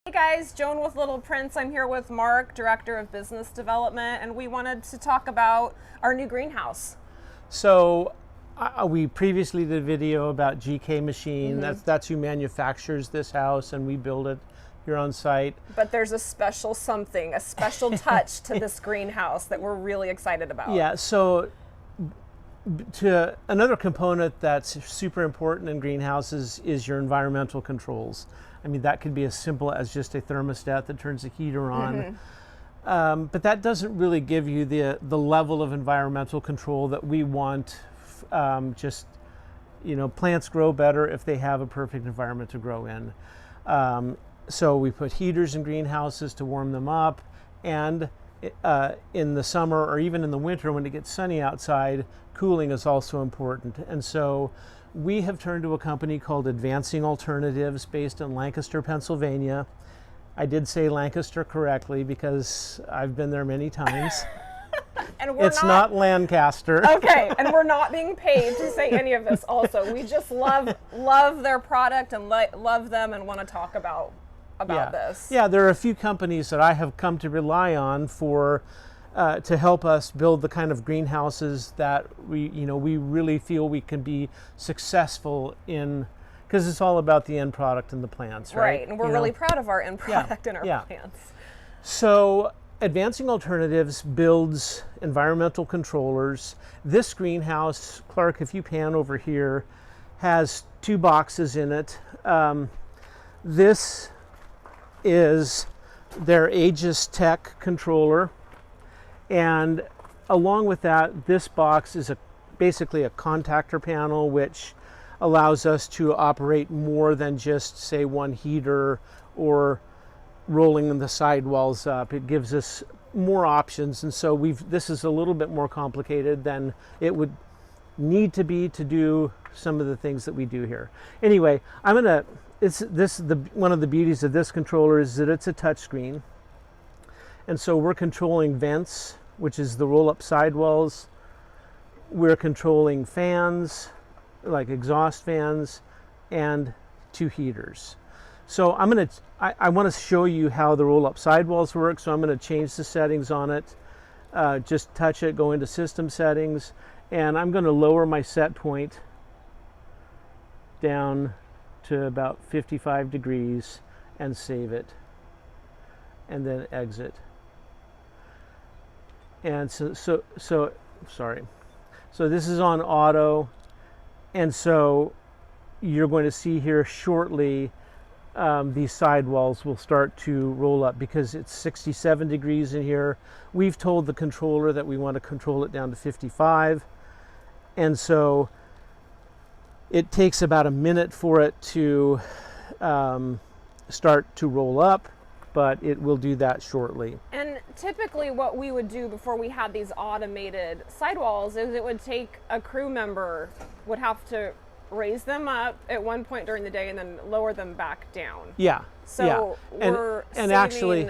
Hey guys, Joan with Little Prince. I'm here with Mark, Director of Business Development, and we wanted to talk about our new greenhouse. So we previously did a video about GK Machine. That's who manufactures this house, and we build it here on site. But there's a special something, a special touch to this greenhouse that we're really excited about. Yeah, so to another component that's super important in greenhouses is your environmental controls. I mean, that could be as simple as just a thermostat that turns the heater on. But that doesn't really give you the level of environmental control that we want. Plants grow better if they have a perfect environment to grow in. So we put heaters in greenhouses to warm them up, and in the summer or even in the winter when it gets sunny outside, cooling is also important. And so we have turned to a company called Advancing Alternatives based in Lancaster, Pennsylvania. I did say Lancaster correctly because I've been there many times. And it's not Lancaster. Okay, and we're not being paid to say any of this also. We just love their product and love them and want to talk about this. Yeah, there are a few companies that I have come to rely on for to help us build the kind of greenhouses that we really feel we can be successful in, because it's all about the end product and the plants, right? Right, and we're really proud of our end product and our plants. So Advancing Alternatives builds environmental controllers. This greenhouse, Clark, if you pan over here, has two boxes in it. This is their Aegis Tech controller, and along with that, this box is basically a contactor panel which allows us to operate more than just, say, one heater or rolling the sidewalls up. It gives us more options, and so this is a little bit more complicated than it would need to be to do some of the things that we do here. Anyway, one of the beauties of this controller is that it's a touch screen, and so we're controlling vents, which is the roll-up sidewalls. We're controlling fans, like exhaust fans, and two heaters. So I want to show you how the roll-up sidewalls work, so I'm going to change the settings on it. Just touch it, go into system settings, and I'm going to lower my set point down to about 55 degrees and save it, and then exit. And so sorry. So this is on auto, and so you're going to see here shortly these sidewalls will start to roll up because it's 67 degrees in here. We've told the controller that we want to control it down to 55, and so it takes about a minute for it to start to roll up, but it will do that shortly. And typically what we would do before we had these automated sidewalls is it would take a crew member would have to raise them up at one point during the day and then lower them back down. Yeah. So yeah. we're and actually,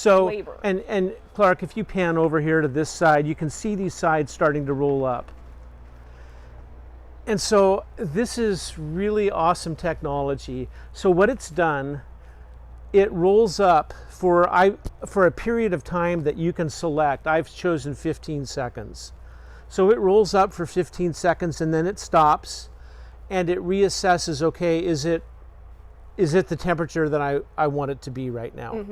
labor. And Clark, if you pan over here to this side, you can see these sides starting to roll up. And so this is really awesome technology. So what it's done, it rolls up for a period of time that you can select. I've chosen 15 seconds. So it rolls up for 15 seconds and then it stops and it reassesses, okay, is it the temperature that I want it to be right now?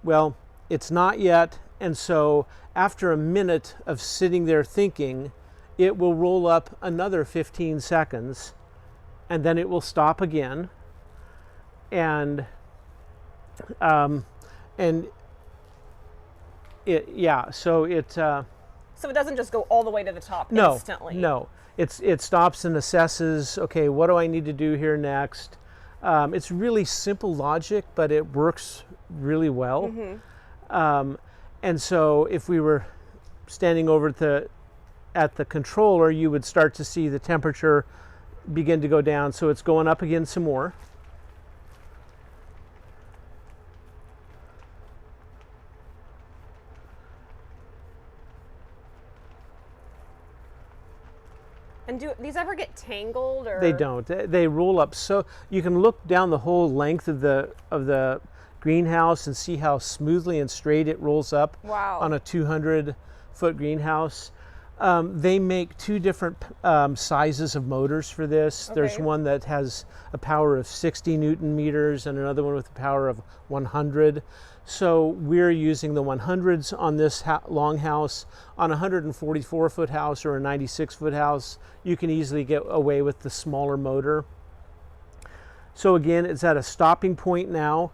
Well, it's not yet, and so after a minute of sitting there thinking, it will roll up another 15 seconds and then it will stop again, and so it doesn't just go all the way to the top instantly. No, it stops and assesses, okay, what do I need to do here next? It's really simple logic, but it works really well. And so if we were standing over at the controller, you would start to see the temperature begin to go down. So it's going up again some more. And do these ever get tangled? Or They don't. They roll up, so you can look down the whole length of the greenhouse and see how smoothly and straight it rolls up Wow. on a 200-foot greenhouse. They make two different sizes of motors for this. There's Okay. one that has a power of 60 Newton meters and another one with a power of 100. So we're using the 100s on this longhouse. On a 144-foot house or a 96-foot house, you can easily get away with the smaller motor. So again, it's at a stopping point now.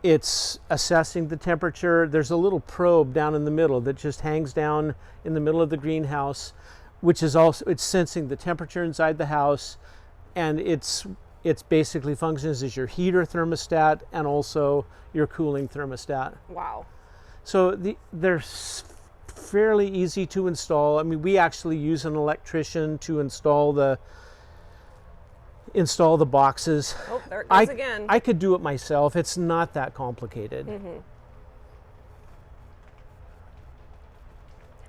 It's assessing the temperature. There's a little probe down in the middle that just hangs down in the middle of the greenhouse, which is also, it's sensing the temperature inside the house, and it's basically functions as your heater thermostat and also your cooling thermostat. Wow. So they're fairly easy to install. I mean, we actually use an electrician to install the boxes. Oh, there it goes again. I could do it myself. It's not that complicated. Mm-hmm.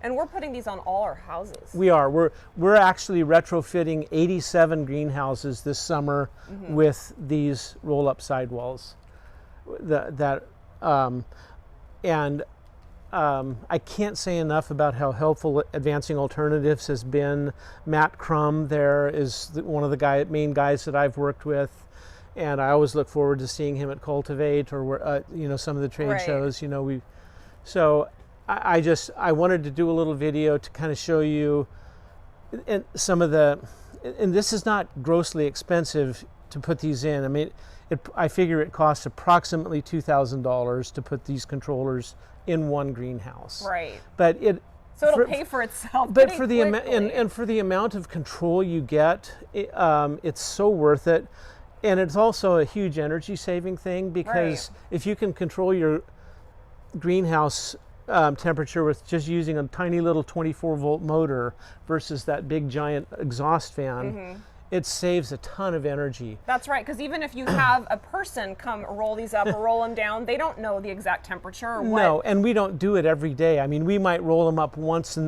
And we're putting these on all our houses. We are. We're actually retrofitting 87 greenhouses this summer with these roll-up sidewalls. I can't say enough about how helpful Advancing Alternatives has been. Matt Crum there is one of the main guys that I've worked with, and I always look forward to seeing him at Cultivate or some of the trade Right. shows. I wanted to do a little video to kind of show you and some of the, and this is not grossly expensive to put these in. I mean, I figure it costs approximately $2,000 to put these controllers in one greenhouse. Right. But So it'll pay for itself. But pretty for the quickly. and for the amount of control you get, it's so worth it. And it's also a huge energy saving thing because if you can control your greenhouse temperature with just using a tiny little 24-volt motor versus that big giant exhaust fan, it saves a ton of energy. That's right, because even if you have a person come roll these up or roll them down, they don't know the exact temperature or what. No, and we don't do it every day. I mean, we might roll them up once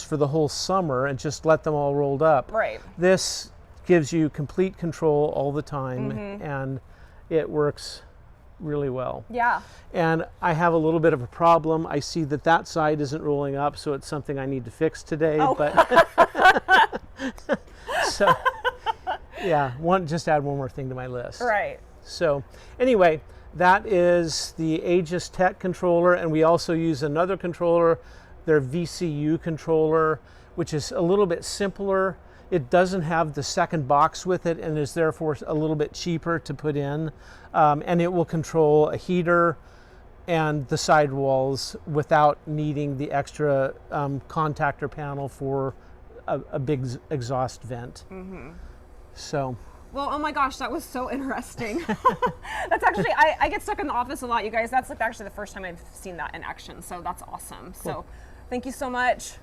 for the whole summer and just let them all rolled up. Right. This gives you complete control all the time, and it works really well. Yeah. And I have a little bit of a problem. I see that side isn't rolling up, so it's something I need to fix today. Oh. But so yeah, just add one more thing to my list. Right. So anyway, that is the Aegis Tech controller, and we also use another controller, their Vcu Controller, which is a little bit simpler. It doesn't have the second box with it and is therefore a little bit cheaper to put in. And it will control a heater and the sidewalls without needing the extra contactor panel for a big exhaust vent. So. Well, oh my gosh, that was so interesting. That's actually, I get stuck in the office a lot, you guys. That's like actually the first time I've seen that in action. So that's awesome. Cool. So thank you so much.